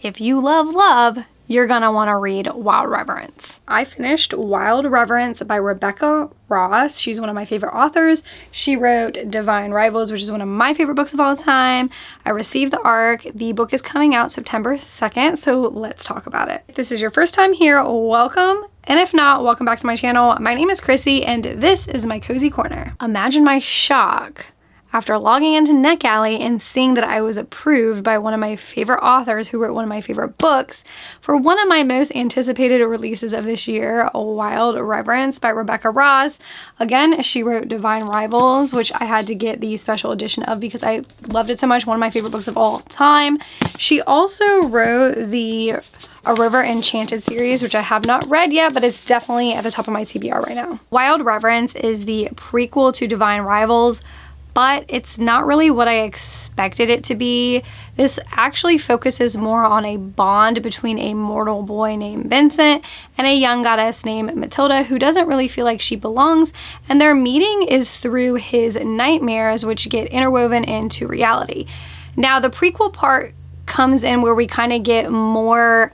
If you love love, you're gonna wanna read Wild Reverence. I finished Wild Reverence by Rebecca Ross. She's one of my favorite authors. She wrote Divine Rivals, which is one of my favorite books of all time. I received the ARC. The book is coming out September 2nd, so let's talk about it. If this is your first time here, welcome. And if not, welcome back to my channel. My name is Chrissy, and this is my Cozy Corner. Imagine my shock after logging into NetGalley and seeing that I was approved by one of my favorite authors who wrote one of my favorite books for one of my most anticipated releases of this year, Wild Reverence by Rebecca Ross. Again, she wrote Divine Rivals, which I had to get the special edition of because I loved it so much, one of my favorite books of all time. She also wrote the A River Enchanted series, which I have not read yet, but it's definitely at the top of my TBR right now. Wild Reverence is the prequel to Divine Rivals, but it's not really what I expected it to be. This actually focuses more on a bond between a mortal boy named Vincent and a young goddess named Matilda who doesn't really feel like she belongs, and their meeting is through his nightmares, which get interwoven into reality. Now, the prequel part comes in where we kind of get more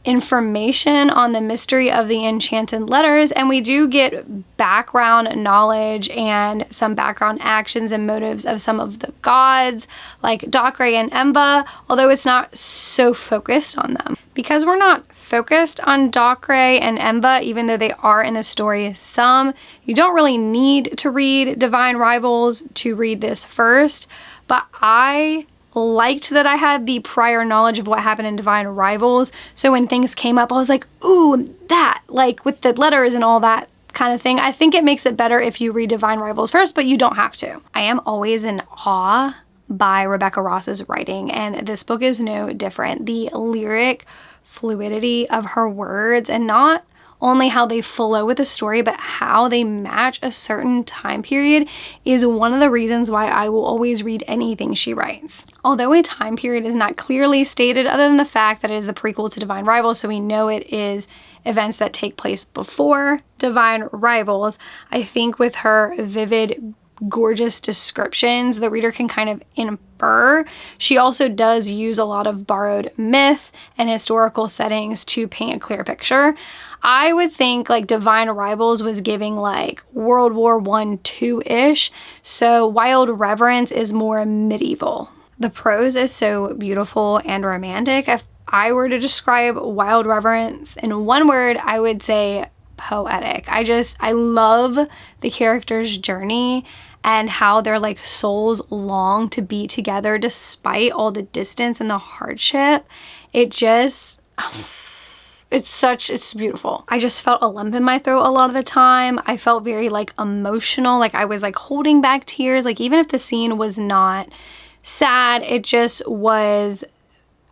information on the mystery of the enchanted letters, and we do get background knowledge and some background actions and motives of some of the gods like Docre and Emba, although it's not so focused on them. Because we're not focused on Docre and Emba, even though they are in the story some, you don't really need to read Divine Rivals to read this first, but I liked that I had the prior knowledge of what happened in Divine Rivals, so when things came up I was like, ooh, that, like with the letters and all that kind of thing. I think it makes it better if you read Divine Rivals first, but you don't have to. I am always in awe by Rebecca Ross's writing, and this book is no different. The lyric fluidity of her words, and not only how they flow with the story, but how they match a certain time period, is one of the reasons why I will always read anything she writes. Although a time period is not clearly stated, other than the fact that it is the prequel to Divine Rivals, so we know it is events that take place before Divine Rivals, I think with her vivid, gorgeous descriptions, the reader can kind of infer. She also does use a lot of borrowed myth and historical settings to paint a clear picture. I would think like Divine Rivals was giving like World War I, II-ish, so Wild Reverence is more medieval. The prose is so beautiful and romantic. If I were to describe Wild Reverence in one word, I would say poetic. I love the character's journey and how their like souls long to be together despite all the distance and the hardship. It's beautiful. I just felt a lump in my throat a lot of the time. I felt very like emotional, like I was like holding back tears. Like even if the scene was not sad, it just was,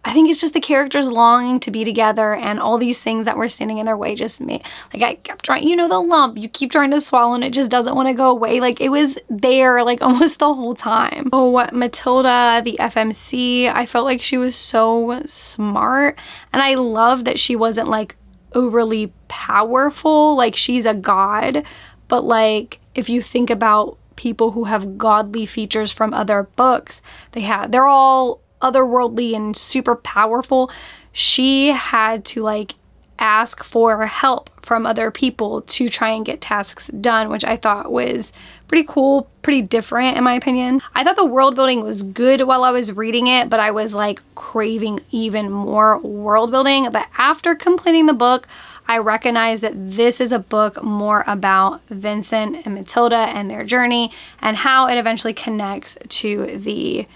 I think it's just the characters longing to be together, and all these things that were standing in their way just made, like I kept trying, you know, the lump, you keep trying to swallow and it just doesn't want to go away. Like it was there like almost the whole time. Oh, what Matilda, the FMC, I felt like she was so smart, and I love that she wasn't like overly powerful. Like she's a god, but like if you think about people who have godly features from other books, they're all otherworldly and super powerful. She had to like ask for help from other people to try and get tasks done, which I thought was pretty cool, pretty different in my opinion. I thought the world building was good while I was reading it, but I was like craving even more world building. But after completing the book, I recognized that this is a book more about Vincent and Matilda and their journey and how it eventually connects to the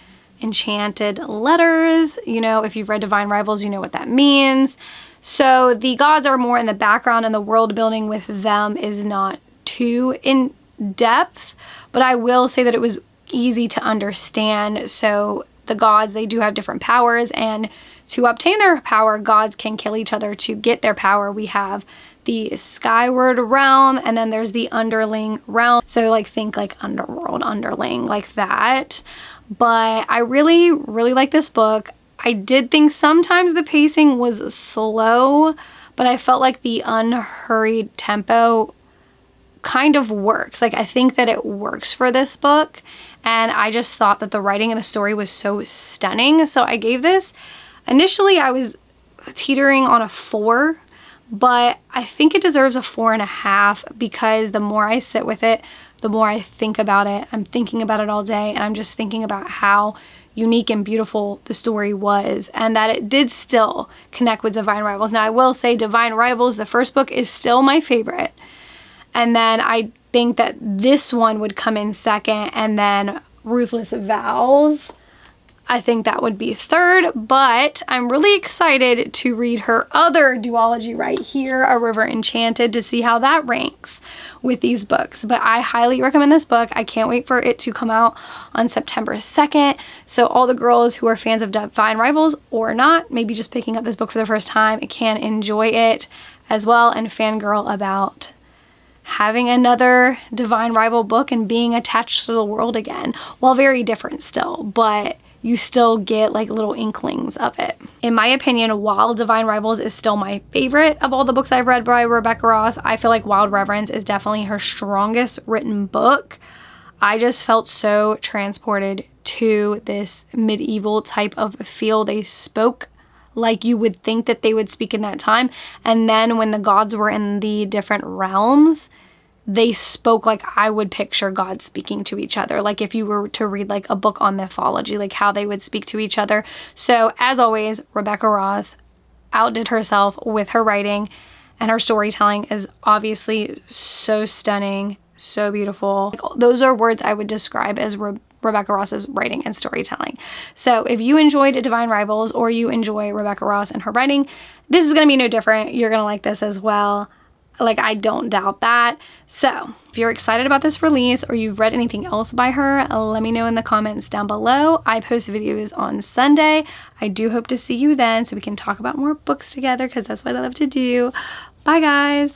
enchanted letters. You know, if you've read Divine Rivals, you know what that means. So the gods are more in the background, and the world building with them is not too in depth, but I will say that it was easy to understand. So the gods, they do have different powers, and to obtain their power, gods can kill each other to get their power. We have the skyward realm, and then there's the underling realm. So like think like underworld, underling, like that. But I really, really like this book. I did think sometimes the pacing was slow, but I felt like the unhurried tempo kind of works. Like I think that it works for this book, and I just thought that the writing and the story was so stunning. So I gave this Initially, I was teetering on a 4, but I think it deserves a 4.5 because the more I sit with it, the more I think about it. I'm thinking about it all day, and I'm just thinking about how unique and beautiful the story was, and that it did still connect with Divine Rivals. Now, I will say Divine Rivals, the first book, is still my favorite. And then I think that this one would come in second, and then Ruthless Vows, I think that would be third, but I'm really excited to read her other duology right here, A River Enchanted, to see how that ranks with these books. But I highly recommend this book. I can't wait for it to come out on September 2nd. So all the girls who are fans of Divine Rivals or not, maybe just picking up this book for the first time, can enjoy it as well and fangirl about having another Divine Rival book and being attached to the world again. Well, very different still, but you still get like little inklings of it. In my opinion, while Divine Rivals is still my favorite of all the books I've read by Rebecca Ross, I feel like Wild Reverence is definitely her strongest written book. I just felt so transported to this medieval type of feel. They spoke like you would think that they would speak in that time. And then when the gods were in the different realms, they spoke like I would picture God speaking to each other. Like if you were to read like a book on mythology, like how they would speak to each other. So as always, Rebecca Ross outdid herself with her writing, and her storytelling is obviously so stunning, so beautiful. Like, those are words I would describe as Rebecca Ross's writing and storytelling. So if you enjoyed Divine Rivals or you enjoy Rebecca Ross and her writing, this is going to be no different. You're going to like this as well. Like, I don't doubt that. So if you're excited about this release or you've read anything else by her, let me know in the comments down below. I post videos on Sunday. I do hope to see you then so we can talk about more books together because that's what I love to do. Bye, guys.